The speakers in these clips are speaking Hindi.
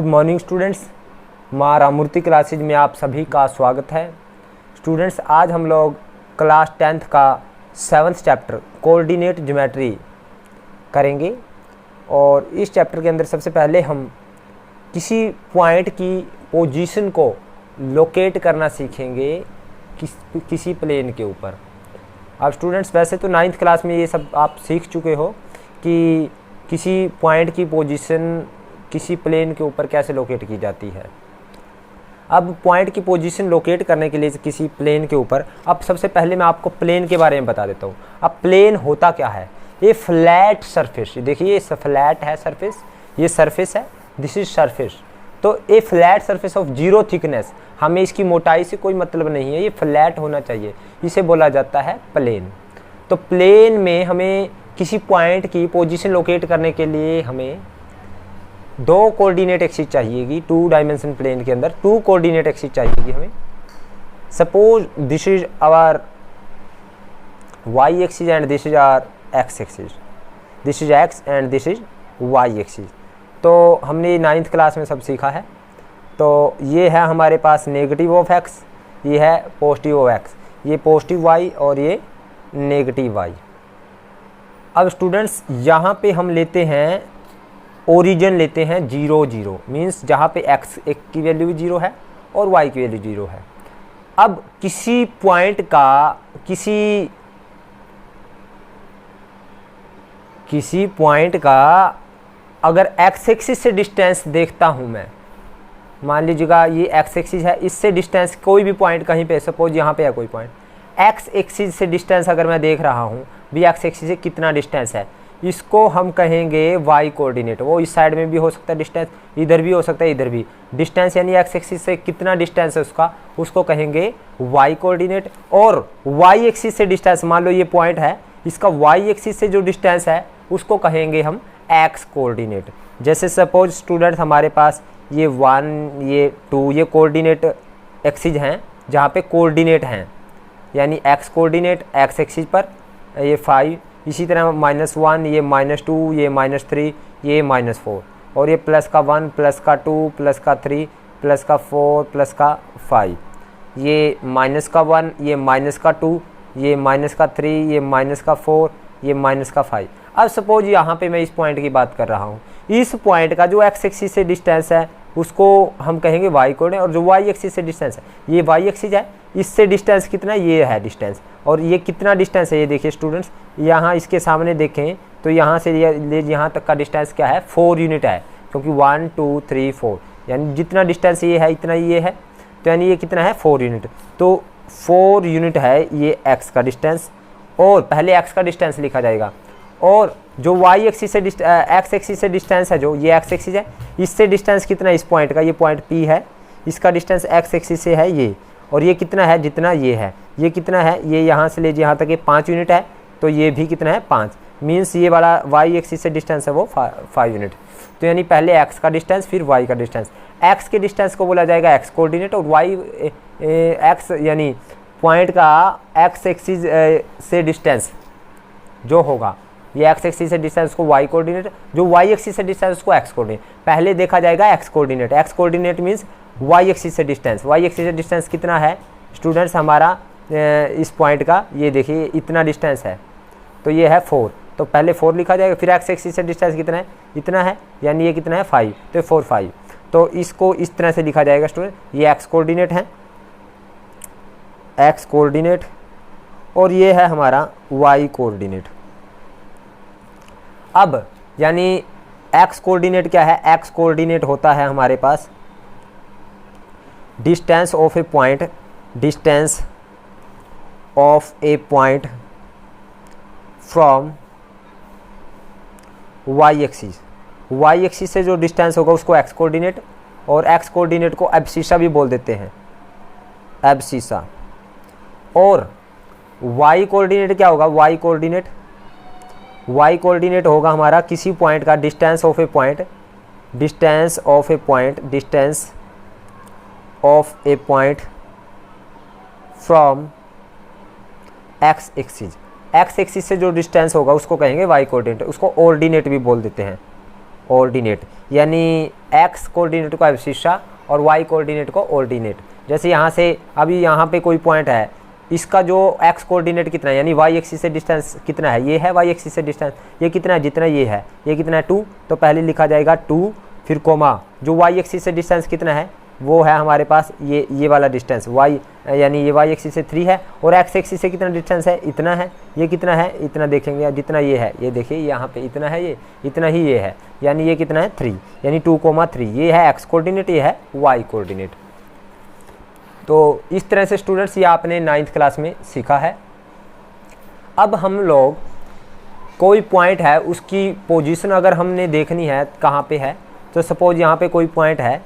गुड मॉर्निंग स्टूडेंट्स, माँ राम मूर्ति क्लासेज में आप सभी का स्वागत है। स्टूडेंट्स, आज हम लोग क्लास 10th का 7th चैप्टर कोऑर्डिनेट ज्योमेट्री करेंगे। और इस चैप्टर के अंदर सबसे पहले हम किसी पॉइंट की पोजीशन को लोकेट करना सीखेंगे किसी प्लेन के ऊपर। अब स्टूडेंट्स, वैसे तो 9th क्लास में ये सब आप सीख चुके हो कि किसी पॉइंट की पोजीशन किसी प्लेन के ऊपर कैसे लोकेट की जाती है। अब पॉइंट की पोजीशन लोकेट करने के लिए किसी प्लेन के ऊपर, अब सबसे पहले मैं आपको प्लेन के बारे में बता देता हूँ। अब प्लेन होता क्या है? ये फ्लैट सरफेस, देखिए ये फ्लैट है सरफेस, ये सरफेस है, दिस इज सरफेस। तो ये flat surface of zero thickness, हमें इसकी मोटाई से कोई मतलब नहीं है, ये फ्लैट होना चाहिए, इसे बोला जाता है प्लेन। तो प्लेन में हमें किसी पॉइंट की पोजीशन लोकेट करने के लिए हमें दो कोऑर्डिनेट एक्सिस चाहिएगी। 2 डायमेंशन प्लेन के अंदर 2 कोऑर्डिनेट एक्सिस चाहिएगी हमें। Suppose this is our y axis and this is our x axis, this is x and this is y axis. तो हमने 9th क्लास में सब सीखा है। तो ये है हमारे पास नेगेटिव ऑफ एक्स, ये है पॉजिटिव ऑफ एक्स, ये पॉजिटिव वाई और ये नेगेटिव वाई। अब स्टूडेंट्स, यहाँ पे हम लेते हैं ओरिजिन, लेते हैं 0 0, मीन्स जहाँ पे x की वैल्यू भी 0 है और y की वैल्यू 0 है। अब किसी पॉइंट का किसी पॉइंट का अगर x एक्सिस से डिस्टेंस देखता हूँ मैं, मान लीजिएगा ये x एक्सिस है, इससे डिस्टेंस कोई भी पॉइंट कहीं पे, सपोज यहाँ पे है कोई पॉइंट, x एक्सिस से डिस्टेंस अगर मैं देख रहा हूँ भी x एक्सिस से कितना डिस्टेंस है, इसको हम कहेंगे y कोऑर्डिनेट। वो इस साइड में भी हो सकता है डिस्टेंस, इधर भी हो सकता है, इधर भी डिस्टेंस, यानी x एक्सिस से कितना डिस्टेंस है उसको कहेंगे y कोऑर्डिनेट। और y एक्सिस से डिस्टेंस, मान लो ये पॉइंट है, इसका y एक्सिस से जो डिस्टेंस है उसको कहेंगे हम x कोऑर्डिनेट। जैसे सपोज स्टूडेंट, हमारे पास ये 1 ये 2 ये कोऑर्डिनेट एक्सिस हैं जहाँ पे कोऑर्डिनेट हैं, यानी x कोऑर्डिनेट x एक्सिस पर, ये 5, इसी तरह -1, ये -2, ये -3, ये -4, और ये प्लस का 1, प्लस का 2, प्लस का 3, प्लस का 4, प्लस का 5, ये माइनस का 1, ये माइनस का 2, ये माइनस का 3, ये माइनस का 4, ये माइनस का 5। अब सपोज यहाँ पे मैं इस पॉइंट की बात कर रहा हूँ, इस पॉइंट का जो x एक्सिस से डिस्टेंस है उसको हम कहेंगे y कोऑर्डिनेट, और जो y एक्सिस से डिस्टेंस है, ये y एक्सिस है, इससे डिस्टेंस कितना, ये है डिस्टेंस, और ये कितना डिस्टेंस है, ये देखिए स्टूडेंट्स, यहाँ इसके सामने देखें तो यहाँ से यहाँ तक का डिस्टेंस क्या है, 4 यूनिट है, क्योंकि 1 2 3 4, यानी जितना डिस्टेंस ये है इतना ये है, तो यानी ये कितना है, 4 यूनिट। तो 4 यूनिट है ये x का डिस्टेंस, और पहले x का डिस्टेंस लिखा जाएगा, और जो y एक्सिस से x एक्सिस से डिस्टेंस है, जो ये x एक्सिस है, इससे डिस्टेंस कितना है इस पॉइंट का, ये पॉइंट P है, इसका डिस्टेंस x एक्सिस से है ये, और ये कितना है, जितना ये है, ये कितना है, ये यहाँ से ले यहाँ तक ये 5 यूनिट है, तो ये भी कितना है, 5, मीन्स ये वाला y एक्सिस से डिस्टेंस है वो 5 यूनिट। तो यानी पहले x का डिस्टेंस फिर y का डिस्टेंस, x के डिस्टेंस को बोला जाएगा x कोऑर्डिनेट, और y x यानी पॉइंट का x एक्सिस से डिस्टेंस जो होगा, ये x एक्सिस से डिस्टेंस को y कोऑर्डिनेट, जो y एक्सिस से डिस्टेंस उसको x कोऑर्डिनेट। पहले देखा जाएगा x coordinate, x coordinate means y axis से डिस्टेंस, y एक्सिस से डिस्टेंस कितना है स्टूडेंट्स हमारा, इस पॉइंट का ये देखिए इतना डिस्टेंस है, तो ये है 4, तो पहले 4 लिखा जाएगा, फिर x एक्सिस से डिस्टेंस कितना है, इतना है, यानी ये कितना है 5, तो 4 5, तो इसको इस तरह से लिखा जाएगा स्टूडेंट, ये x कोऑर्डिनेट है, x कोऑर्डिनेट, और ये है हमारा y कोऑर्डिनेट। अब यानी x कोऑर्डिनेट क्या है, x कोऑर्डिनेट होता है हमारे पास distance of a point, distance of a point from y axis, y axis से जो डिस्टेंस होगा उसको x कोऑर्डिनेट, और x कोऑर्डिनेट को एब्सिसा भी बोल देते हैं, एब्सिसा। और y कोऑर्डिनेट क्या होगा, y कोऑर्डिनेट होगा हमारा किसी पॉइंट का distance of a point, distance of a point, distance of a point from x axis, x axis से जो डिस्टेंस होगा उसको कहेंगे y कोऑर्डिनेट, उसको ऑर्डिनेट भी बोल देते हैं, कोऑर्डिनेट, यानी एक्स कोऑर्डिनेट को एब्सिस्सा और वाई कोऑर्डिनेट को ऑर्डिनेट। जैसे यहाँ से अभी यहाँ पे कोई पॉइंट है, इसका जो एक्स कोऑर्डिनेट कितना है, यानी वाई एक्सिस से डिस्टेंस कितना है, ये है वाई एक्सिस से डिस्टेंस, ये कितना है, जितना ये है, ये कितना है 2, तो पहले लिखा जाएगा 2, फिर कोमा जो वाई एक्सिस से डिस्टेंस कितना है वो है हमारे पास ये वाला डिस्टेंस y, यानी ये वाई एक्सिस से 3 है, और एक्स एक्सिस से कितना डिस्टेंस है, इतना है, ये कितना है, इतना देखेंगे, जितना ये है, ये देखिए यहाँ पे इतना है, ये इतना ही ये है, यानी ये कितना है 3, यानी 2,3, ये है एक्स कोऑर्डिनेट, ये है वाई कोऑर्डिनेट। तो इस तरह से स्टूडेंट्स ये आपने 9th क्लास में सीखा है। अब हम लोग कोई पॉइंट है उसकी पोजीशन अगर हमने देखनी है कहाँ पे है, तो सपोज यहाँ पे कोई पॉइंट है,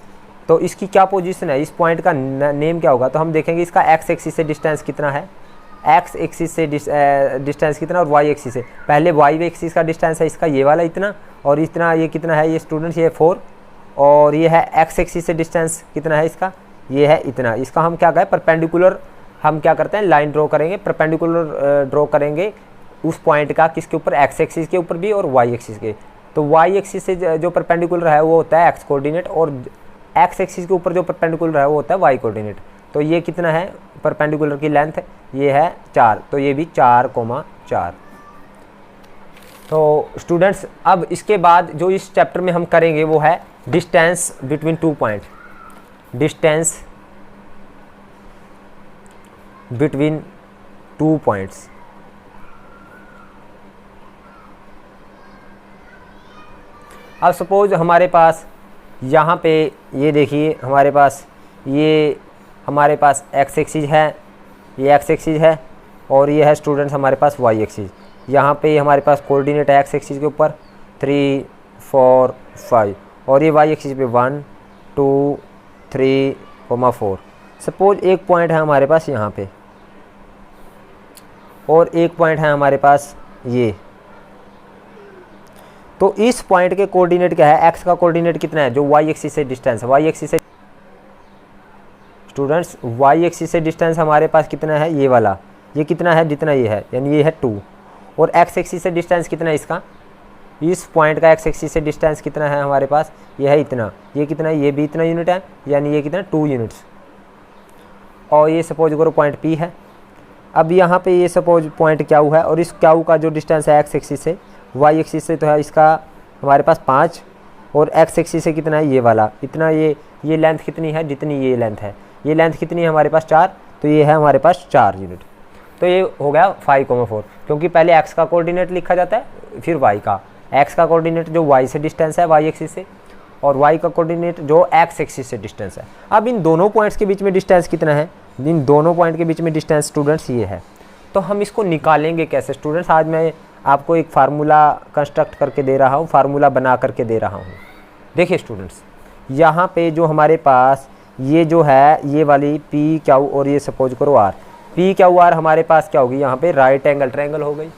तो इसकी क्या पोजीशन है, इस पॉइंट का नेम क्या होगा, तो हम देखेंगे इसका एक्स एक्सिस से डिस्टेंस कितना है, एक्स एक्सिस से डिस्टेंस कितना, और वाई एक्सिस से, पहले वाई एक्सिस का डिस्टेंस है इसका ये वाला इतना, और इतना ये कितना है, ये स्टूडेंट्स ये 4, और ये है एक्स एक्सिस से डिस्टेंस कितना है इसका, ये है इतना। इसका हम क्या कहें, परपेंडिकुलर, हम क्या करते हैं लाइन ड्रॉ करेंगे, परपेंडिकुलर ड्रॉ करेंगे उस पॉइंट का, किसके ऊपर, एक्स एक्सिस के ऊपर भी और वाई एक्सिस के। तो वाई एक्सिस से जो परपेंडिकुलर है वो होता है एक्स कोऑर्डिनेट, और एक्स एक्सिस के ऊपर जो परपेंडिकुलर है वो होता है वाई कोऑर्डिनेट। तो ये कितना है परपेंडिकुलर की लेंथ, ये है 4, तो ये भी 4,4। तो स्टूडेंट्स अब इसके बाद जो इस चैप्टर में हम करेंगे वो है distance between 2 point, distance between 2 points. अब सपोज हमारे पास यहाँ पे ये देखिए हमारे पास एक्स एक्सिस है, ये एक्स एक्सिस है, और ये है स्टूडेंट्स हमारे पास वाई एक्सिस। यहाँ पे हमारे पास कोऑर्डिनेट है एक्स एक्सिस के ऊपर 3, 4, 5, और ये वाई एक्सिस पे 1, 2, 3, 4। सपोज एक पॉइंट है हमारे पास यहाँ पे, और एक पॉइंट है हमारे पास ये, तो इस पॉइंट के कोऑर्डिनेट क्या है, एक्स का कोऑर्डिनेट कितना है, जो वाई एक्सिस से डिस्टेंस है, वाई एक्सिस से स्टूडेंट्स वाई एक्सिस से डिस्टेंस हमारे पास कितना है, ये वाला, ये कितना है, जितना ये है, यानी ये है 2, और एक्स एक्सिस से डिस्टेंस कितना है इसका, इस पॉइंट का एक्स एक्सिस से डिस्टेंस कितना है हमारे पास, ये है इतना, ये कितना है, ये भी इतना यूनिट है, यानी ये कितना 2 यूनिट्स। और ये सपोज करो पॉइंट पी है। अब यहाँ पे ये सपोज पॉइंट क्यू है, और इस क्यू का जो डिस्टेंस है एक्स एक्सिस से, वाई एक्सिस से तो है इसका हमारे पास 5, और एक्स एक्सिस से कितना है, ये वाला इतना, ये लेंथ कितनी है, जितनी ये लेंथ है, ये लेंथ कितनी है हमारे पास 4, तो ये है हमारे पास 4 यूनिट। तो ये हो गया 5,4, क्योंकि पहले एक्स का कोऑर्डिनेट लिखा जाता है फिर वाई का। एक्स का कोऑर्डिनेट जो वाई से डिस्टेंस है वाई एक्सिस से, और वाई का कोऑर्डिनेट जो एक्स एक्सिस से डिस्टेंस है। अब इन दोनों पॉइंट्स के बीच में डिस्टेंस कितना है, इन दोनों पॉइंट के बीच में डिस्टेंस स्टूडेंट्स ये है। तो हम इसको निकालेंगे कैसे स्टूडेंट्स, आज मैं आपको एक फार्मूला कंस्ट्रक्ट करके दे रहा हूँ, फार्मूला बना करके दे रहा हूँ। देखिए स्टूडेंट्स, यहाँ पे जो हमारे पास ये जो है ये वाली पी क्यू, और ये सपोज करो आर, पी क्यू आर हमारे पास क्या होगी, यहाँ पे राइट एंगल ट्रायंगल हो गई।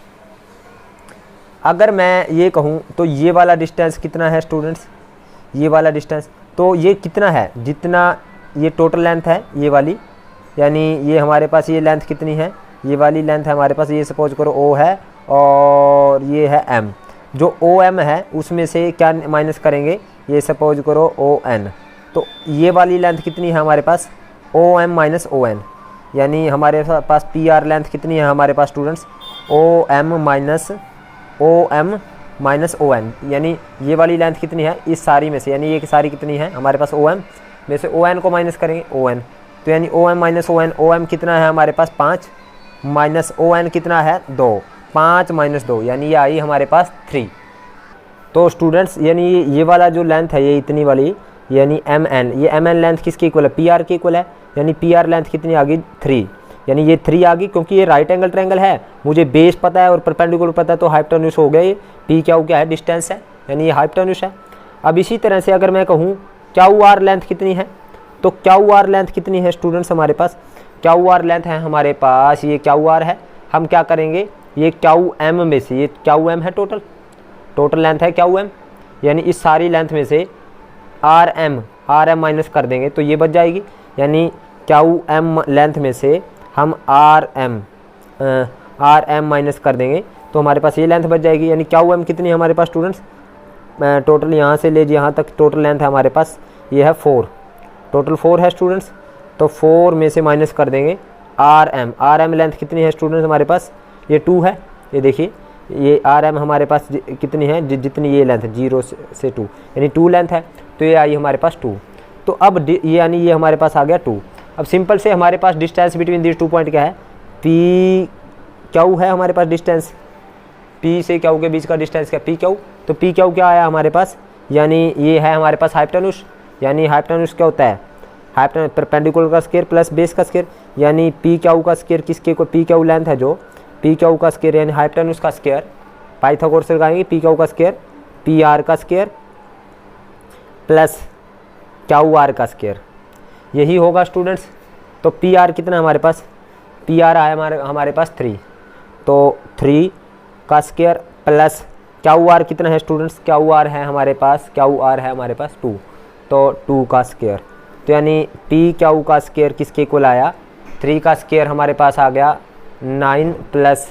अगर मैं ये कहूँ तो ये वाला डिस्टेंस कितना है स्टूडेंट्स, ये वाला डिस्टेंस, तो ये कितना है, जितना ये टोटल लेंथ है ये वाली, यानी ये हमारे पास ये लेंथ कितनी है, ये वाली लेंथ है हमारे पास, ये सपोज करो ओ है, और ये है एम। जो ओ एम है उसमें से क्या माइनस करेंगे, ये सपोज करो ओ एन, तो ये वाली लेंथ कितनी है हमारे पास, O M minus O N, यानी हमारे पास पी आर लेंथ कितनी है हमारे पास students, O M minus O N, यानी ये वाली लेंथ कितनी है इस सारी में से, यानी ये सारी कितनी है हमारे पास ओ एम में से ओ एन को माइनस करेंगे ओ एन, तो यानी O M minus O N, O M कितना है हमारे पास 5, माइनस ओ एन कितना है 2, 5 माइनस 2, यानी ये आई हमारे पास 3। तो स्टूडेंट्स यानी ये वाला जो लेंथ है ये इतनी वाली, यानी एम एन, ये एम एन लेंथ किसकी इक्वल है, पी आर की इक्वल है, यानी पी आर लेंथ कितनी आ गई 3, यानी ये 3 आ गई, क्योंकि ये राइट एंगल ट्रायंगल है, मुझे बेस पता है और परपेंडिकुलर पता है, तो हाइपोटेन्यूज हो गया, ये पी क्यू क्या है डिस्टेंस है, यानी ये हाइपोटेन्यूज है। अब इसी तरह से अगर मैं कहूँ क्यू आर लेंथ कितनी है, तो क्यू आर लेंथ कितनी है स्टूडेंट्स हमारे पास, क्यू आर लेंथ है हमारे पास, ये क्यू आर है, हम क्या करेंगे, ये क्यू एम में से, ये क्यू एम है टोटल लेंथ है क्यू एम, यानी इस सारी लेंथ में से आर एम माइनस कर देंगे तो ये बच जाएगी, यानी क्यू एम लेंथ में से हम आर एम माइनस कर देंगे तो हमारे पास ये लेंथ बच जाएगी, यानी क्यू एम कितनी है हमारे पास स्टूडेंट्स टोटल यहाँ से ले यहाँ तक टोटल लेंथ है हमारे पास, ये है 4, टोटल 4 है स्टूडेंट्स। तो 4 में से माइनस कर देंगे आर एम लेंथ कितनी है स्टूडेंट्स हमारे पास, ये 2 है। ये देखिए ये आर एम हमारे पास कितनी है, जितनी ये लेंथ है 0 से 2, यानी 2 लेंथ है, तो ये आई हमारे पास 2। तो अब ये यानी ये हमारे पास आ गया 2। अब सिंपल से हमारे पास डिस्टेंस बिटवीन दिस 2 पॉइंट क्या है, पी क्यू है हमारे पास डिस्टेंस, पी से क्यू के बीच का डिस्टेंस क्या, पी क्यू। तो पी क्यू क्या आया हमारे पास, यानी ये है हमारे पास हाइपोटेन्यूज, यानी हाइपोटेन्यूज क्या होता है, हाइपोटेन्यूज परपेंडिकुलर का स्क्वायर प्लस बेस का स्क्वायर, यानी पी क्यू का स्क्वायर किसके को, पी क्यू लेंथ है जो पी क्यू का स्क्वायर यानी हाइपोटेन्यूज का स्क्वायर, पाइथागोरस से लगाएंगे पी क्यू का स्क्वायर पी आर का स्क्वायर प्लस क्यू आर का स्क्वायर, यही होगा स्टूडेंट्स। तो पी आर कितना हमारे पास, पी आर आया हमारे पास 3, तो 3 का स्क्वायर प्लस क्यू आर कितना है स्टूडेंट्स, क्यू आर है हमारे पास 2, तो 2 का स्क्वायर। तो यानी पी क्यू का स्क्वायर किसके इक्वल आया, 3 का स्क्वायर हमारे पास आ गया 9 प्लस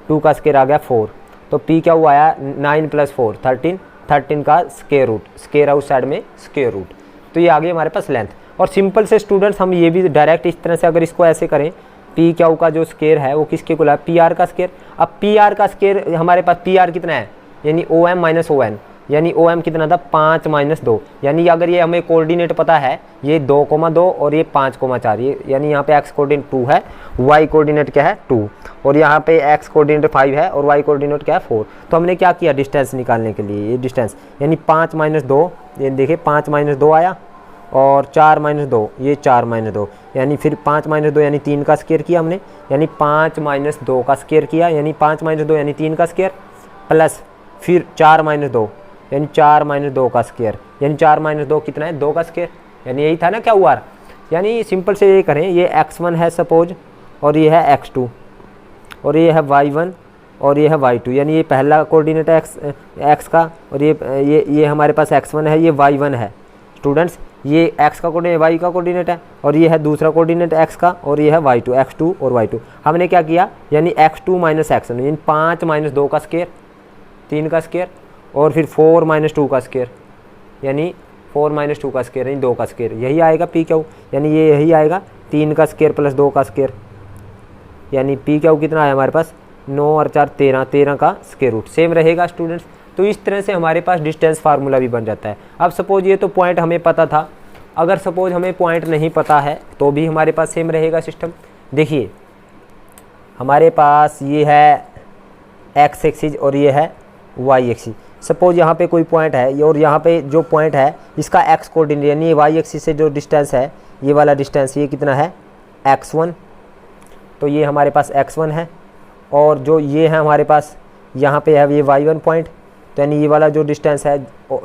2 का स्क्वायर आ गया 4, तो पी क्यू आया 9 प्लस 4 13, 13 का square root, square outside में स्क्वायर रूट, तो ये आ गई हमारे पास लेंथ। और सिंपल से स्टूडेंट्स हम ये भी डायरेक्ट इस तरह से अगर इसको ऐसे करें, पी क्यू का जो स्क्वायर है वो किसके इक्वल है, पी आर का स्क्वायर। अब पी आर का स्क्वायर हमारे पास पी आर कितना है, यानी O M minus O N, यानी ओ एम कितना था 5 माइनस 2, यानी अगर ये हमें कोऑर्डिनेट पता है ये 2,2 और ये 5,4, ये यानी यहाँ पे एक्स कोऑर्डिनेट 2 है, वाई कोऑर्डिनेट क्या है 2, और यहाँ पे एक्स कोऑर्डिनेट 5 है और वाई कोऑर्डिनेट क्या है 4। तो हमने क्या किया डिस्टेंस निकालने के लिए, ये डिस्टेंस यानी 5 माइनस 2, ये देखिए 5 माइनस 2 आया, और 4 माइनस 2 ये 4 माइनस 2, यानी फिर 5 माइनस 2 यानी 3 का स्क्वायर किया हमने, यानी 5 माइनस 2 का स्क्वायर किया, यानी 5 माइनस 2 यानी 3 का स्क्वायर प्लस फिर 4 माइनस 2 यानी 4 माइनस 2 का स्क्वायर, यानी 4 माइनस 2 कितना है 2 का स्क्वायर, यानी यही था ना क्या हुआ। यानी सिंपल से ये करें, ये x1 है सपोज, और ये है x2, और ये है y1 और ये है y2, यानी ये पहला कोऑर्डिनेट है x का, और ये हमारे पास x1 है, ये y1 है स्टूडेंट्स, ये x का कोऑर्डिनेट y का कोऑर्डिनेट है, और ये है दूसरा कोऑर्डिनेट x का, और ये है y2 x2 और y2। हमने क्या किया, यानी x2 माइनस x1 यानी 5 माइनस 2 का स्क्वायर 3 का स्क्वायर, और फिर 4 माइनस 2 का स्क्वायर यानी 4 माइनस 2 का स्क्वायर यानी 2 का स्क्वायर, यही आएगा पी क्यू, यानी ये यही आएगा 3 का स्क्वायर प्लस 2 का स्क्वायर, यानी पी क्यू कितना आया हमारे पास 9 और 4 13, 13 का स्क्वायर रूट, सेम रहेगा स्टूडेंट्स। तो इस तरह से हमारे पास डिस्टेंस फार्मूला भी बन जाता है। अब सपोज ये तो पॉइंट हमें पता था, अगर सपोज हमें पॉइंट नहीं पता है तो भी हमारे पास सेम रहेगा सिस्टम। देखिए हमारे पास ये है एक्स एक्सिस और ये है वाई एक्सिस, सपोज यहाँ पे कोई पॉइंट है और यहाँ पे जो पॉइंट है इसका एक्स कोऑर्डिनेट यानी वाई एक्सिस से जो डिस्टेंस है, ये वाला डिस्टेंस ये कितना है x1, तो ये हमारे पास x1 है, और जो ये है हमारे पास यहाँ पे है ये y1 पॉइंट, तो यानी ये वाला जो डिस्टेंस है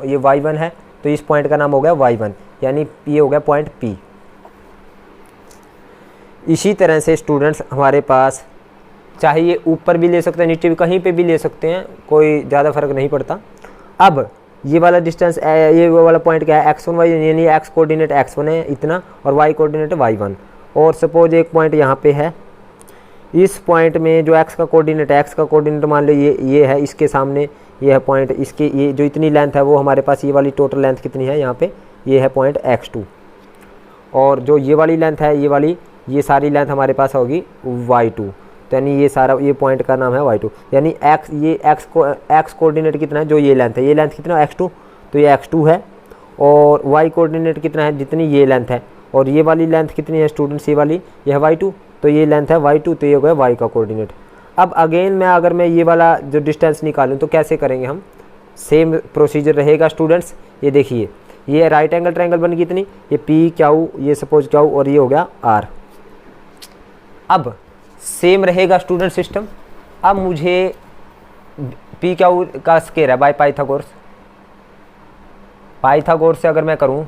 ये y1 है, तो इस पॉइंट का नाम हो गया y1, यानी ये हो गया पॉइंट P। इसी तरह से स्टूडेंट्स हमारे पास चाहे ये ऊपर भी ले सकते हैं नीचे भी कहीं पे भी ले सकते हैं, कोई ज़्यादा फर्क नहीं पड़ता। अब ये वाला डिस्टेंस ये वाला पॉइंट क्या है x1 y, यानी x कोऑर्डिनेट x1 है इतना और y कोऑर्डिनेट y1, और सपोज एक पॉइंट यहाँ पे है, इस पॉइंट में जो x का कोऑर्डिनेट मान लो ये है, इसके सामने ये है पॉइंट, इसकी ये जो इतनी लेंथ है वो हमारे पास ये वाली टोटल लेंथ कितनी है यहाँ पे, ये है पॉइंट x2, और जो ये वाली लेंथ है ये वाली ये सारी लेंथ हमारे पास होगी y2, तो यानी ये सारा ये पॉइंट का नाम है y2, यानी x कोऑर्डिनेट कितना है जो ये लेंथ है, ये लेंथ कितना है x2, तो ये x2 है, और y कोऑर्डिनेट कितना है जितनी ये लेंथ है, और ये वाली लेंथ कितनी है स्टूडेंट्स ये वाली ये है y2, तो ये लेंथ है y2, तो ये हो गया y का कोऑर्डिनेट। अब अगेन अगर मैं ये वाला जो डिस्टेंस निकालूँ तो कैसे करेंगे हम, सेम प्रोसीजर रहेगा स्टूडेंट्स। ये देखिए ये राइट एंगल ट्रायंगल बन गई इतनी, ये पी क्यू ये सपोज क्यू और ये हो गया आर। अब सेम रहेगा स्टूडेंट सिस्टम। अब मुझे पी क्यू का स्क्वायर है बाय पाइथागोरस से अगर मैं करूं,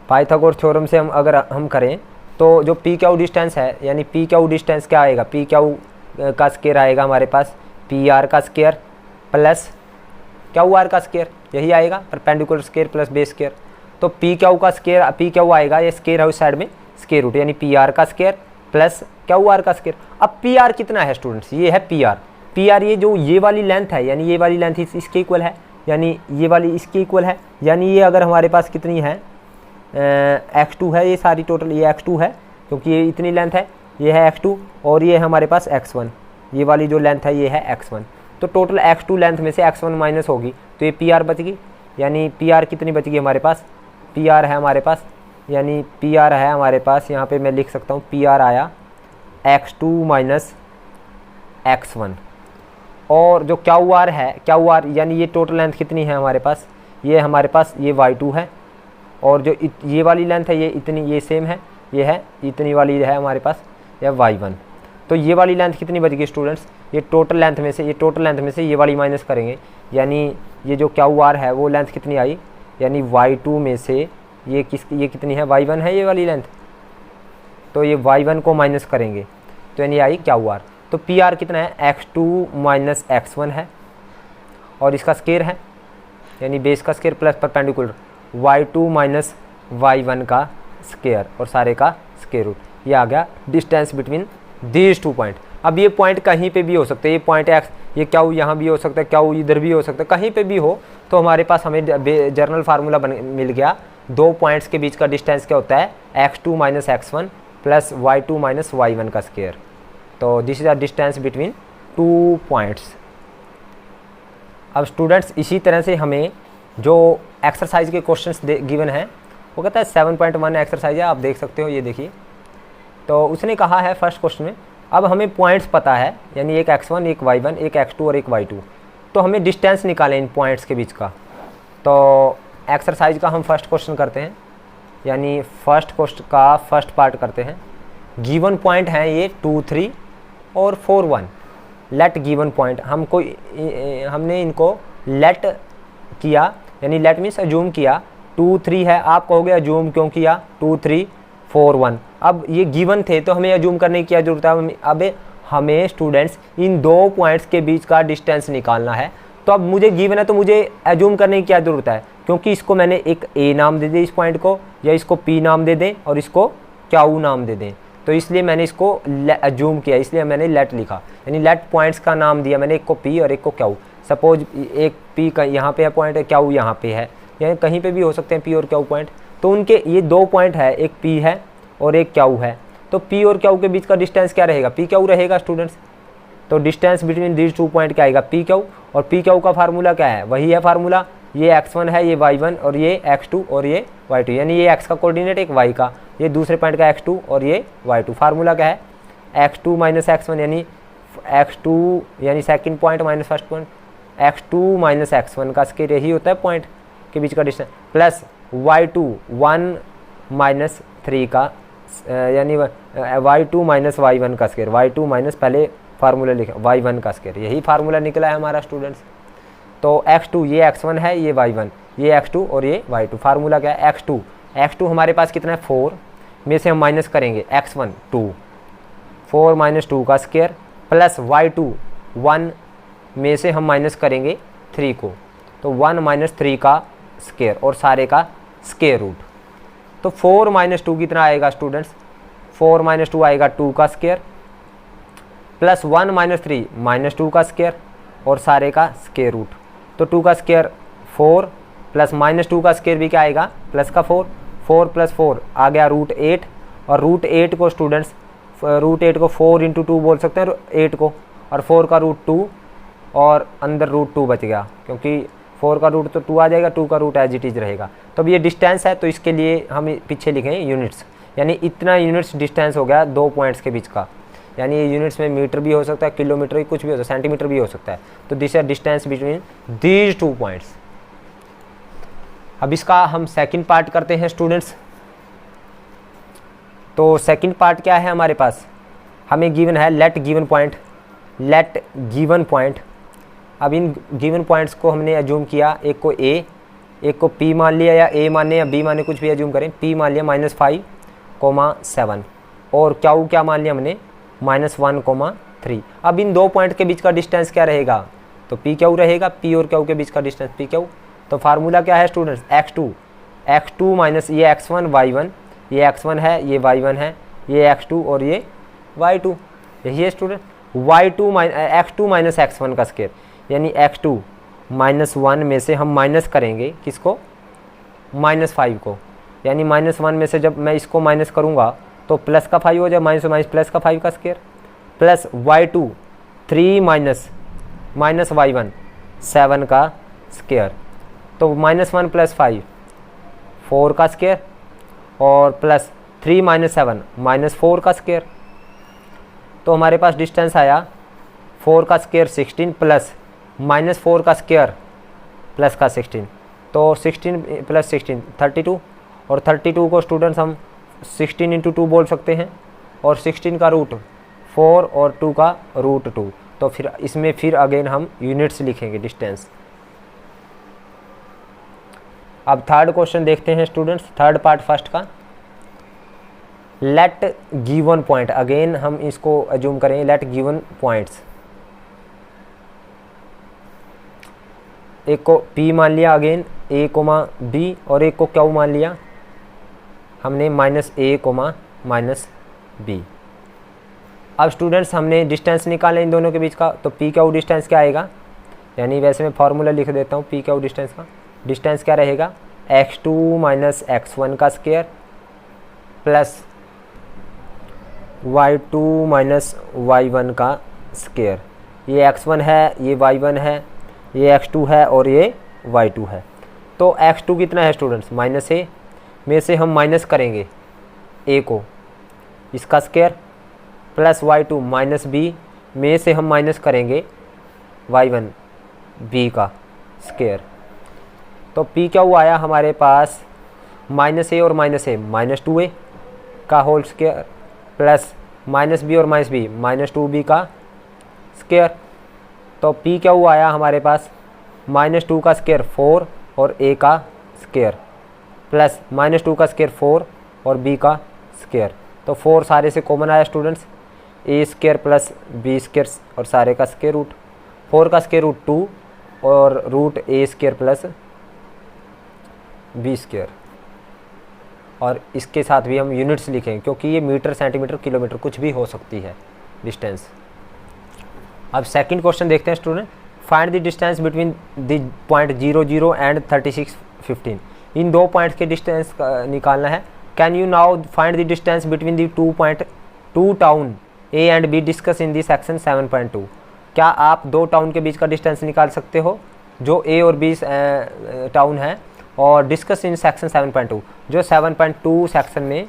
पाइथागोरस थ्योरम से हम करें तो जो पी क्यू डिस्टेंस है यानी पी क्यू डिस्टेंस क्या आएगा, पी क्यू का स्क्वायर आएगा हमारे पास पी आर का स्क्वायर प्लस क्यू आर का स्क्वायर, यही आएगा perpendicular square plus base square. तो पी क्यू का स्क्वायर पी क्यू आएगा, ये स्क्वायर है उस साइड में स्क्वायर रूट, यानी पी आर का स्क्वायर प्लस क्यू आर का स्क्वायर। अब पी आर कितना है स्टूडेंट्स, ये है पी आर, पी आर ये जो ये वाली लेंथ है, यानी ये वाली लेंथ इसके इक्वल है, यानी ये वाली इसके इक्वल है, यानी ये अगर हमारे पास कितनी है x2 है, ये सारी टोटल ये x2 है क्योंकि ये इतनी लेंथ है, ये है x2 और ये है हमारे पास x1, ये वाली जो लेंथ है ये है x1। तो टोटल x2 लेंथ में से x1 माइनस होगी तो ये पी आर बच गई, यानी पी आर कितनी बच गई हमारे पास, पी आर है हमारे पास, यानी पी आर है हमारे पास, यहाँ पे मैं लिख सकता हूँ पी आर आया x2 माइनस x1। और जो क्यू आर है, क्यू आर यानी ये टोटल लेंथ कितनी है हमारे पास, ये हमारे पास ये y2 है, और जो ये वाली लेंथ है ये इतनी, ये सेम है, ये है इतनी वाली है हमारे पास या y1। तो ये वाली लेंथ कितनी बच गई स्टूडेंट्स, ये टोटल लेंथ में से, ये टोटल लेंथ में से ये वाली माइनस करेंगे, यानी ये जो क्यू आर है वो लेंथ कितनी आई, यानी y2 में से ये कितनी है, y1 है ये वाली लेंथ, तो ये y1 को माइनस करेंगे तो यानी आई क्यू आर। तो पी आर कितना है, x2 माइनस x1 है और इसका स्केयर है, यानी बेस का square plus perpendicular y2 minus y1 का स्केयर और सारे का स्केयर रूट, ये आ गया डिस्टेंस बिटवीन दीज 2 पॉइंट। अब ये पॉइंट कहीं पे भी हो सकते हैं, ये पॉइंट x, ये क्यू यहाँ भी हो सकता है, क्यू इधर भी हो सकता है, कहीं पे भी हो। तो हमारे पास हमें जनरल फार्मूला मिल गया, 2 पॉइंट्स के बीच का डिस्टेंस क्या होता है, x2 minus x1 plus y2 minus y1 का स्केयर। तो this is the distance between 2 points. अब स्टूडेंट्स इसी तरह से हमें जो एक्सरसाइज के क्वेश्चंस गिवन हैं वो कहता है 7.1 एक्सरसाइज है, आप देख सकते हो, ये देखिए। तो उसने कहा है फर्स्ट क्वेश्चन में, अब हमें पॉइंट्स पता है, यानी एक x1 एक y1 एक x2 और एक y2, तो हमें डिस्टेंस निकालें इन पॉइंट्स के बीच का। तो एक्सरसाइज का हम फर्स्ट क्वेश्चन करते हैं, यानी फर्स्ट क्वेश्चन का फर्स्ट पार्ट करते हैं। गिवन पॉइंट हैं ये 2, 3 और 4, 1। लेट गिवन पॉइंट, हमने इनको लेट किया, यानी लेट मीन्स अज्यूम किया, 2, 3 है, आप कहोगे अज्यूम क्यों किया, 2, 3, 4, 1। अब ये गिवन थे तो हमें अज्यूम करने की क्या जरूरत है, अब हमें स्टूडेंट्स इन 2 पॉइंट्स के बीच का डिस्टेंस निकालना है। तो अब मुझे गिवन है तो मुझे अज्यूम करने की क्या ज़रूरत है, क्योंकि इसको मैंने एक ए नाम दे दें इस पॉइंट को, या इसको पी नाम दे दें और इसको क्यू नाम दे दें, तो इसलिए मैंने इसको अज्यूम किया, इसलिए मैंने लेट लिखा, यानी लेट पॉइंट्स का नाम दिया मैंने, एक को पी और एक को क्यू। सपोज एक पी का यहाँ पे है पॉइंट, क्यू यहाँ पे है, यानी कहीं पे भी हो सकते हैं पी और क्यू पॉइंट। तो उनके ये 2 पॉइंट है, एक पी है और एक क्यू है। तो पी और क्यू के बीच का डिस्टेंस क्या रहेगा, पी क्यू रहेगा स्टूडेंट्स। तो डिस्टेंस बिटवीन दीज 2 पॉइंट क्या आएगा, पी क्यू। और पी क्यू का फार्मूला क्या है, वही है फार्मूला, ये x1 है, ये y1 और ये x2 और ये y2, यानी ये x का कोऑर्डिनेट एक y का, ये दूसरे पॉइंट का x2 और ये y2। फार्मूला क्या है, x2 माइनस x1, यानी x2 यानी second point minus first point, x2 minus x1 का स्केयर, यही होता है पॉइंट के बीच का डिस्टेंस, प्लस y2 1 माइनस 3 का, यानी y2 माइनस y1 का स्केयर, y2 माइनस पहले फार्मूला लिखा y1 का स्केयर, यही फार्मूला निकला है हमारा स्टूडेंट्स। तो x2 ये x1 है, ये y1, ये x2 और ये y2। फार्मूला क्या है, x2 हमारे पास कितना है 4 में से हम माइनस करेंगे x1 2, 4 माइनस 2 का स्केयर, प्लस y2 1 में से हम माइनस करेंगे 3 को, तो 1 माइनस 3 का स्केयर और सारे का स्केयर रूट। तो 4 माइनस 2 कितना आएगा स्टूडेंट्स, 4 माइनस 2 आएगा 2 का स्केयर, प्लस 1 माइनस 3 माइनस 2 का स्केयर और सारे का स्केयर रूट। तो 2 का स्केयर 4 प्लस माइनस 2 का स्केयर भी क्या आएगा, प्लस का 4, 4 प्लस 4 आ गया रूट 8, और रूट 8 को स्टूडेंट्स, रूट 8 को 4 इंटू 2 बोल सकते हैं 8 को, और 4 का रूट 2 और अंदर रूट 2 बच गया, क्योंकि 4 का रूट तो 2 आ जाएगा, 2 का रूट एज इट इज रहेगा। तो अब ये डिस्टेंस है, तो इसके लिए हम पीछे लिखेंगे यूनिट्स, यानी इतना यूनिट्स डिस्टेंस हो गया 2 पॉइंट्स के बीच का, यानी ये यूनिट्स में मीटर भी हो सकता है, किलोमीटर भी, कुछ भी हो सकता है, सेंटीमीटर भी हो सकता है। तो this is distance between these 2 points. अब इसका हम सेकंड पार्ट करते हैं स्टूडेंट्स। तो सेकंड पार्ट क्या है हमारे पास, हमें गिवन है let given point, let given point. अब इन गिवन पॉइंट्स को हमने अज्यूम किया, एक को a, एक को p मान लिया, या a माने या b माने, कुछ भी अज्यूम करें। p मान लिया -5,7 और क्या मान लिया हमने -1,3। अब इन 2 पॉइंट के बीच का डिस्टेंस क्या रहेगा, तो पी क्यू रहेगा, p और क्यू के बीच का डिस्टेंस पी क्यू। तो फार्मूला क्या है स्टूडेंट्स, x2 माइनस ये x1 y1, ये x1 है, ये y1 है, ये x2 और ये y2, यही है स्टूडेंट। x2 माइनस x1 का स्क्वायर, यानी x2 माइनस 1 में से हम माइनस करेंगे किसको, -5 को, यानी -1 में से जब मैं इसको माइनस करूँगा तो प्लस का 5 हो जाए, माइनस माइनस प्लस का 5 का square, plus y2 3 minus y1 7 का स्क्वायर, तो -1 प्लस 5 4 का स्क्वायर, और प्लस 3 माइनस 7 -4 का स्क्वायर। तो हमारे पास डिस्टेंस आया 4 का स्क्वायर 16 प्लस -4 का स्क्वायर प्लस का 16, तो 16 प्लस 16 32, और 32 को स्टूडेंट्स हम 16 इंटू 2 बोल सकते हैं, और 16 का रूट 4 और 2 का रूट 2, तो फिर इसमें फिर अगेन हम यूनिट्स लिखेंगे डिस्टेंस। अब थर्ड क्वेश्चन देखते हैं स्टूडेंट्स, थर्ड पार्ट फर्स्ट का। लेट गिवन पॉइंट, अगेन हम इसको अज्यूम करें, लेट गिवन पॉइंट्स, एक को P मान लिया अगेन A, B, और एक को Q मान लिया हमने -A, -B। अब स्टूडेंट्स हमने डिस्टेंस निकाला इन दोनों के बीच का, तो P Q डिस्टेंस क्या आएगा, यानी वैसे मैं फार्मूला लिख देता हूँ P Q डिस्टेंस का। डिस्टेंस क्या रहेगा, x2 माइनस x1 का square plus y2 minus y1 का स्क्वायर। ये x1 है, ये y1 है, ये x2 है और ये y2 है। तो x2 कितना है स्टूडेंट्स, -a में से हम माइनस करेंगे a को, इसका square, plus y2 minus b में से हम माइनस करेंगे y1 b का स्क्वायर। तो P Q आया हमारे पास -a और -a -2a का होल स्क्वायर, प्लस -b और -b -2b का स्क्वायर। तो P Q आया हमारे पास -2 का स्क्वायर 4 और a का स्क्वायर, प्लस -2 का स्क्वायर 4 और b का स्क्वायर। तो 4 सारे से कॉमन आया students, a square plus b square और सारे का स्क्वायर रूट, 4 का स्क्वायर रूट 2 और root a square plus b square, और इसके साथ भी हम यूनिट्स लिखें क्योंकि ये मीटर, सेंटीमीटर, किलोमीटर कुछ भी हो सकती है डिस्टेंस। अब सेकंड क्वेश्चन देखते हैं student, find the distance between the point 0 0 and 36 15। इन दो पॉइंट्स के डिस्टेंस निकालना है। Can you now find the distance between the two town A and be discuss in the section 7.2। क्या आप दो टाउन के बीच का डिस्टेंस निकाल सकते हो जो ए और बी टाउन है, और डिस्कस इन सेक्शन 7.2 जो 7.2 सेक्शन में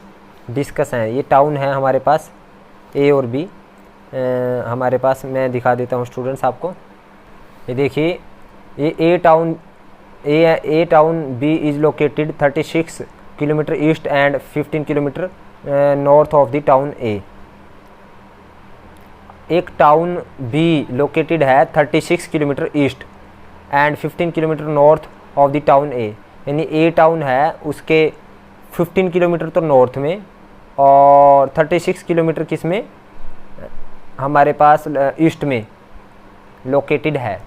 डिस्कस हैं। ये टाउन है हमारे पास ए और बी, हमारे पास मैं दिखा देता हूँ स्टूडेंट्स आपको। ये देखिए, ये A town B is located 36 kilometre east and 15 kilometre north of the town A. एक टाउन बी लोकेटेड है 36 kilometre east and 15 kilometre north of the town A, यानी ए टाउन है उसके 15 किलोमीटर तो नॉर्थ में और 36 किलोमीटर किस में, हमारे पास ईस्ट में लोकेटेड है।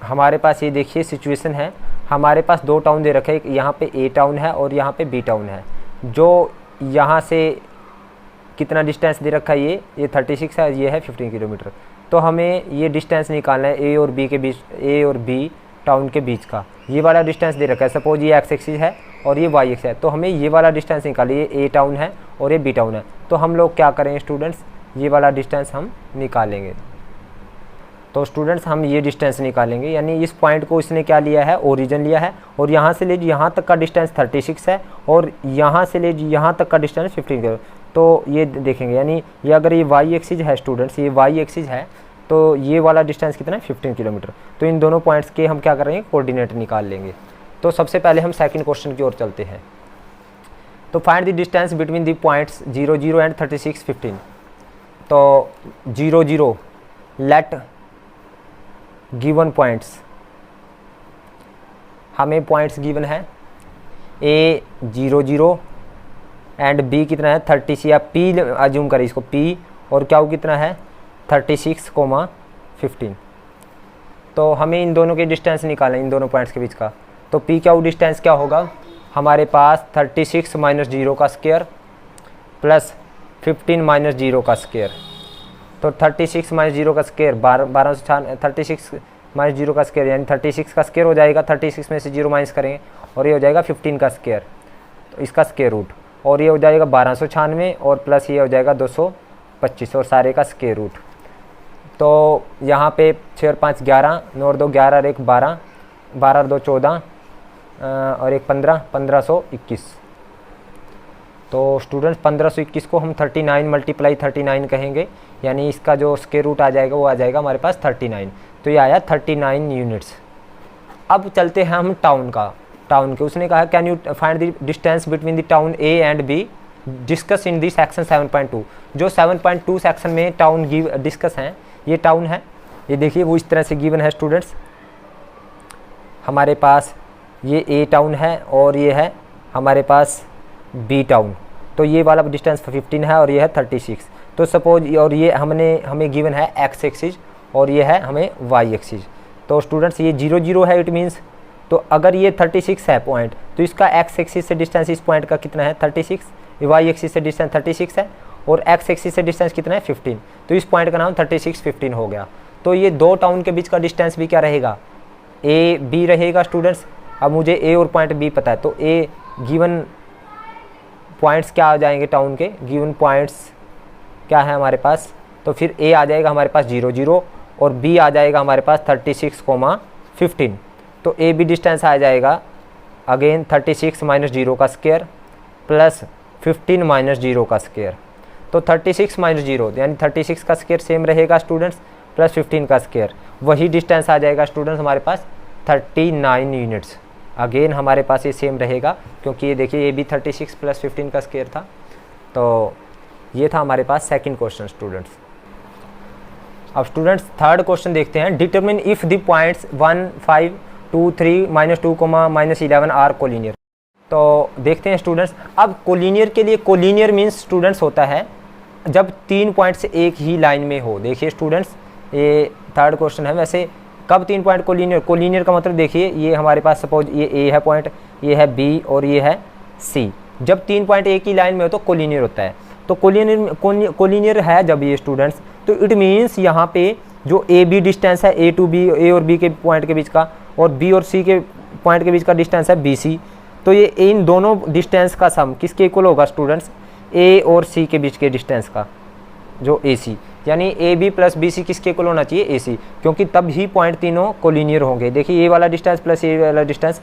हमारे पास ये देखिए सिचुएशन है, हमारे पास दो टाउन दे रखे हैं, यहाँ पे ए टाउन है और यहाँ पे बी टाउन है। जो यहाँ से कितना डिस्टेंस दे रखा है, ये 36 है, ये है 15 किलोमीटर। तो हमें ये डिस्टेंस निकालना है ए और बी के बीच, ए और बी टाउन के बीच का। ये वाला डिस्टेंस दे रखा है, सपोज ये एक्स एक्सिस है और ये वाई एक्सिस है, तो हमें ये वाला डिस्टेंस निकालिए। ए टाउन है और ये बी टाउन है, तो हम लोग क्या करेंगे स्टूडेंट्स, ये वाला डिस्टेंस हम निकालेंगे। तो स्टूडेंट्स हम ये डिस्टेंस निकालेंगे, यानी इस पॉइंट को इसने क्या लिया है, ओरिजिन लिया है, और यहाँ से ले यहाँ तक का डिस्टेंस 36 है और यहाँ से ले यहाँ तक का डिस्टेंस 15 है। तो ये देखेंगे, यानी ये अगर ये वाई एक्सिस है स्टूडेंट्स, ये वाई एक्सिस है, तो ये वाला डिस्टेंस कितना है 15 किलोमीटर। तो इन दोनों पॉइंट्स के हम क्या करेंगे, कोऑर्डिनेट निकाल लेंगे। तो सबसे पहले हम सेकंड क्वेश्चन की ओर चलते हैं। तो find the distance between the points 0 0 and 36 15। तो 0 0 लेट गिवन पॉइंट्स, हमें पॉइंट्स गिवन है ए 0 0 एंड बी कितना है 36, या पी अज्यूम करें इसको पी, और क्या कितना है 36,15। तो हमें इन दोनों के डिस्टेंस निकालना है, इन दोनों पॉइंट्स के बीच का। तो पी क्या डिस्टेंस क्या होगा, हमारे पास 36 - 0 का स्क्वायर प्लस 15 - 0 का स्क्वायर। तो 36 माइनस 0 का स्क्वायर 1296, 36 माइनस 0 का स्क्वायर यानी 36 का स्क्वायर हो जाएगा। 36 में से 0 माइनस करेंगे और ये हो जाएगा 15 का स्क्वायर, तो इसका स्क्वायर रूट, और ये हो जाएगा 1296 और प्लस ये हो जाएगा 225 और सारे का स्क्वायर रूट। तो यहाँ पे 6 और 5 11, 9 और 2 11 और 1 12, 12 और 2 14 और 1 15, 1521। तो स्टूडेंट्स 1521 को हम 39 मल्टीप्लाई 39 कहेंगे, यानी इसका जो स्क्वायर रूट आ जाएगा वो आ जाएगा हमारे पास 39। तो ये आया 39 यूनिट्स। अब चलते हैं हम टाउन के। उसने कहा can you find the distance between the town A and be discuss in the section 7.2। जो 7.2 सेक्शन में टाउन डिस्कस हैं, ये टाउन है, ये देखिए वो इस तरह से गिवन है स्टूडेंट्स। हमारे पास ये ए टाउन है और ये है हमारे पास बी टाउन। तो ये वाला डिस्टेंस 15 है और ये है 36। तो सपोज, और ये हमें गिवन है एक्स एक्सिस और ये है हमें वाई एक्सिस। तो स्टूडेंट्स ये 0 0 है, इट मीन्स तो अगर ये 36 है पॉइंट, तो इसका एक्स एक्सिस से डिस्टेंस इस पॉइंट का कितना है 36, वाई एक्सिस से डिस्टेंस 36 है और एक्स एक्सिस से डिस्टेंस कितना है 15। तो इस पॉइंट का नाम 36 15 हो गया। तो ये दो टाउन के बीच का डिस्टेंस भी क्या रहेगा, ए बी रहेगा स्टूडेंट्स। अब मुझे ए और पॉइंट बी पता है, तो ए गिवन पॉइंट्स क्या आ जाएंगे, टाउन के गिवन पॉइंट्स क्या है हमारे पास, तो फिर ए आ जाएगा हमारे पास 0 0 और बी आ जाएगा हमारे पास 36, 15। तो ए बी डिस्टेंस आ जाएगा अगेन 36 माइनस 0 का स्क्वायर प्लस 15 माइनस 0 का स्क्वायर। तो 36 माइनस 0 यानी 36 का स्क्वायर सेम रहेगा स्टूडेंट्स, प्लस 15 का स्क्वायर, वही डिस्टेंस आ जाएगा स्टूडेंट्स हमारे पास 39 यूनिट्स। अगेन हमारे पास ये सेम रहेगा क्योंकि ये देखिए ये भी 36 प्लस 15 का स्क्वायर था। तो ये था हमारे पास सेकंड क्वेश्चन स्टूडेंट्स। अब स्टूडेंट्स थर्ड क्वेश्चन देखते हैं। Determine if the points 1 5 2 3 -2, -11 are collinear. तो देखते हैं स्टूडेंट्स, अब कोलिनियर के लिए कोलिनियर मीन्स स्टूडेंट्स होता है जब 3 पॉइंट्स एक ही लाइन में हो। देखिए स्टूडेंट्स ये थर्ड क्वेश्चन है। वैसे कब 3 पॉइंट कोलिनियर का मतलब देखिए ये हमारे पास सपोज ये ए है पॉइंट, ये है बी और ये है सी। जब 3 पॉइंट एक ही लाइन में हो तो कोलिनियर होता है। तो कोलिनियर है जब ये स्टूडेंट्स, तो इट मीन्स यहाँ पे जो ए बी डिस्टेंस है, ए टू बी, ए और बी के पॉइंट के बीच का, और बी और सी के पॉइंट के बीच का डिस्टेंस है बी सी। तो ये इन दोनों डिस्टेंस का सम किसके इक्वल होगा स्टूडेंट्स, ए और सी के बीच के डिस्टेंस का, जो ए सी, यानी A B plus B C किसके इक्वल होना चाहिए, ए सी, क्योंकि तब ही पॉइंट तीनों कोलिनियर होंगे। देखिए ये वाला डिस्टेंस प्लस ये वाला डिस्टेंस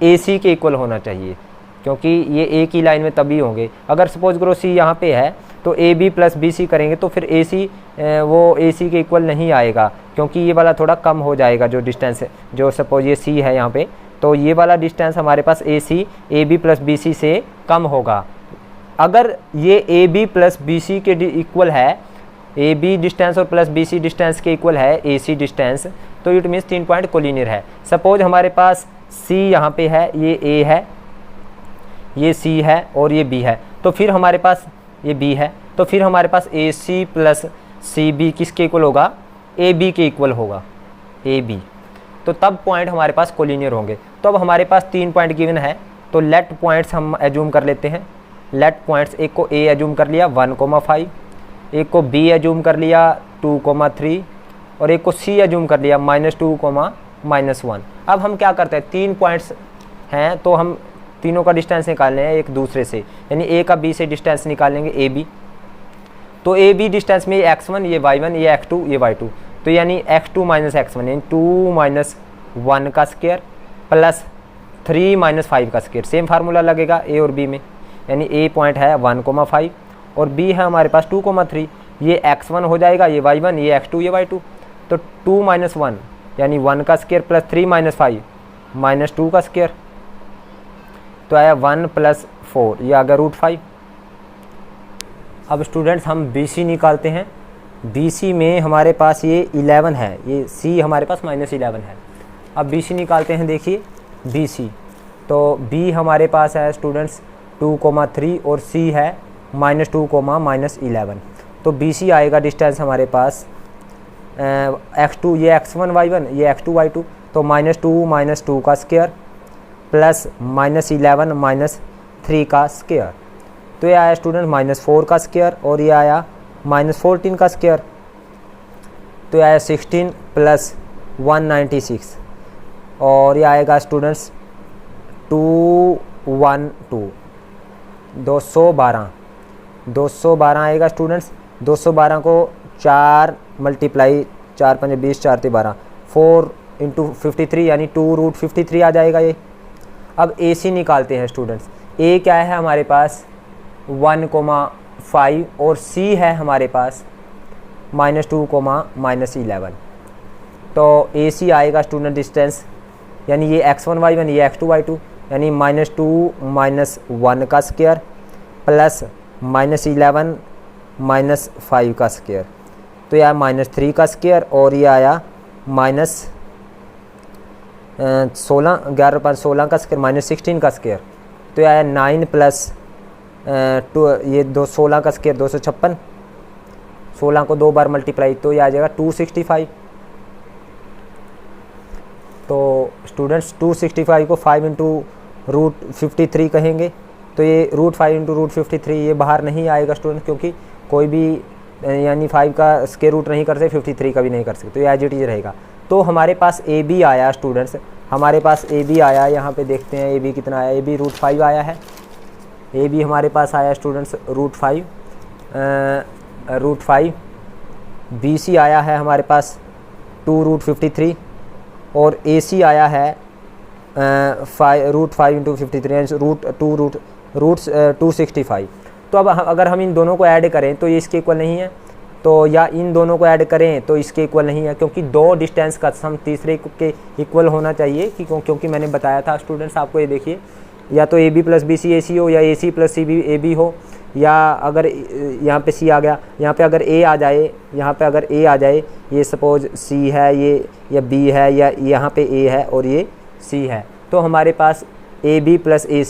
ए सी के इक्वल होना चाहिए, क्योंकि ये एक ही लाइन में तभी होंगे। अगर सपोज करो सी यहाँ पे है तो A B plus B C करेंगे तो फिर ए सी वो ए सी के इक्वल नहीं आएगा, क्योंकि ये वाला थोड़ा कम हो जाएगा जो डिस्टेंस है, जो सपोज ये सी है यहाँ पे, तो ये वाला डिस्टेंस हमारे पास A C A B plus B C से कम होगा। अगर ये A B plus B C के इक्वल है, ए बी डिस्टेंस और प्लस बी सी डिस्टेंस के इक्वल है ए सी डिस्टेंस, तो इट मीन्स 3 पॉइंट कोलिनियर है। सपोज हमारे पास सी यहाँ पे है, ये ए है, ये सी है और ये बी है, तो फिर हमारे पास ये बी है, तो फिर हमारे पास A C plus C B किसके इक्वल होगा, ए बी के इक्वल होगा, ए बी। तो तब पॉइंट हमारे पास कोलिनियर होंगे। तो अब हमारे पास 3 पॉइंट गिवन है, तो लेट पॉइंट्स हम एज्यूम कर लेते हैं। लेट पॉइंट्स, एक को ए एज्यूम कर लिया 1,5, एक को बी एज्यूम कर लिया 2,3 और एक को सी एज्यूम कर लिया -2, -1। अब हम क्या करते हैं, 3 पॉइंट्स हैं तो हम तीनों का डिस्टेंस निकालने हैं एक दूसरे से, यानी ए का बी से डिस्टेंस निकालेंगे ए बी। तो ए बी डिस्टेंस में ये x1, ये y1, ये x2, ये y2, तो यानी x2 माइनस x1 यानी 2 माइनस 1 का स्क्वायर प्लस 3 माइनस 5 का स्क्वायर। सेम फार्मूला लगेगा ए और बी में, यानी ए पॉइंट है 1,5 और बी है हमारे पास 2,3। ये x1 हो जाएगा, ये y1, ये x2, ये y2। तो 2 माइनस 1 यानी 1 का स्क्वायर प्लस 3 माइनस 5 -2 का स्क्वायर, तो आया 1 + 4, ये आ गया √5। अब स्टूडेंट्स हम BC निकालते हैं। BC में हमारे पास ये 11 है, ये C हमारे पास -11 है। अब BC निकालते हैं। देखिए BC, तो B हमारे पास है स्टूडेंट्स 2,3 और C है -2, -11। तो BC आएगा डिस्टेंस हमारे पास x2, ये x1 y1, ये x2 y2, तो -2 -2 का स्क्वायर प्लस -11 -3 का स्क्वायर। तो ये आया स्टूडेंट -4 का स्क्वायर और ये आया -14 का स्क्वायर। तो ये आया 16 प्लस 196 और ये आएगा स्टूडेंट्स 212 212 आएगा स्टूडेंट्स। 212 को 4 मल्टीप्लाई 4 5 20 4 3 12 4 इंटू 53 यानी 2√53 आ जाएगा ये। अब ए सी निकालते हैं स्टूडेंट्स। ए क्या है हमारे पास 1,5 और सी है हमारे पास -2, -11। तो ए सी आएगा स्टूडेंट डिस्टेंस यानी ये x1 y1 ये x2 y2 यानी -2 -1 का स्क्वायर प्लस -11 -5 का स्क्वायर। तो यह -3 का स्क्वायर और ये आया -16 11 5 16 का स्क्वायर -16 का स्क्वायर। तो यह आया 9 प्लस 2 ये 16 का स्क्वायर 256। 16 को 2 बार मल्टीप्लाई तो ये आ जाएगा 265। तो स्टूडेंट्स 265 को 5 इंटू √53 कहेंगे। तो ये √5 इंटू √53 ये बाहर नहीं आएगा स्टूडेंट, क्योंकि कोई भी यानी 5 का स्क्वायर रूट नहीं कर सकते, 53 का भी नहीं कर सकते, तो ये एज इट इज रहेगा। तो हमारे पास ए बी आया स्टूडेंट्स, हमारे पास ए बी आया। यहाँ पे देखते हैं ए बी कितना आया। ए बी √5 आया है। ए बी हमारे पास आया स्टूडेंट्स √5। बी सी आया है हमारे पास 2√53 और ए सी आया है √5 इंटू 53 √265। तो अब अगर हम इन दोनों को ऐड करें तो ये इसके इक्वल नहीं है, तो या इन दोनों को ऐड करें तो इसके इक्वल नहीं है, क्योंकि दो डिस्टेंस का सम तीसरे के इक्वल होना चाहिए। क्योंकि मैंने बताया था स्टूडेंट्स आपको, ये देखिए या तो A B plus B C A C हो या A C plus C B A B हो, या अगर यहाँ पे सी आ गया, यहाँ पे अगर ए आ जाए, यहाँ पे अगर ए आ जाए, ये सपोज सी है ये या बी है या यहाँ पे ए है और ये सी है, तो हमारे पास ए बी प्लस ए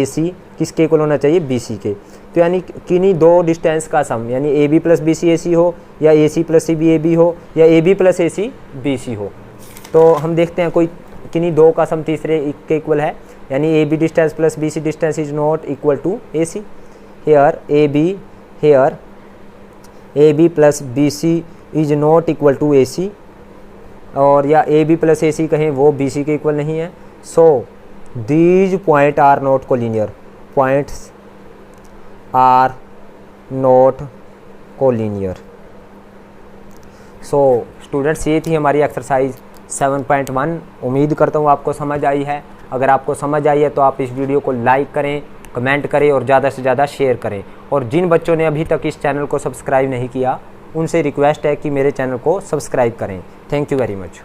सी किसके इक्वल होना चाहिए? बी सी के। तो यानी किन्हीं दो डिस्टेंस का सम यानी A B plus B C A C हो या A C plus C B A B हो या A B plus A C B C हो। तो हम देखते हैं कोई किन्हीं दो का सम तीसरे के इक्वल है, यानी A B distance plus B C distance is not equal to A C. Here A B plus B C is not equal to A C, और या ए बी प्लस ए सी कहें वो बी सी के इक्वल नहीं है। So these point are not collinear, points are not collinear. So students ये थी हमारी एक्सरसाइज 7.1। उम्मीद करता हूँ आपको समझ आई है। अगर आपको समझ आई है तो आप इस वीडियो को लाइक करें, कमेंट करें और ज़्यादा से ज़्यादा शेयर करें। और जिन बच्चों ने अभी तक इस चैनल को सब्सक्राइब नहीं किया उनसे रिक्वेस्ट है कि मेरे चैनल को सब्सक्राइब करें। Thank you very much.